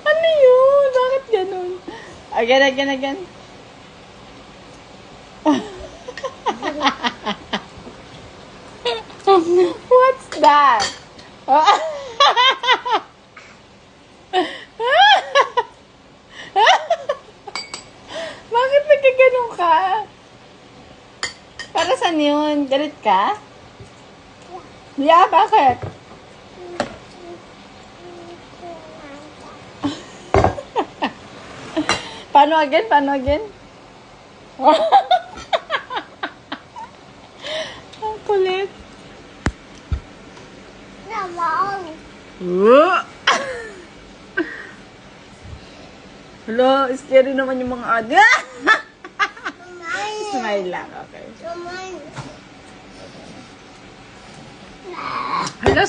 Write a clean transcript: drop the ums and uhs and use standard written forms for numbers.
Ano yun? Bakit ganun? Again. What's that? Bakit nagkaganon ka? Para saan yun? Galit ka? Yeah, bakit? Paano again? Ang kulit. Hello, scary naman yung mga adi. Smile lang, okay. Hello,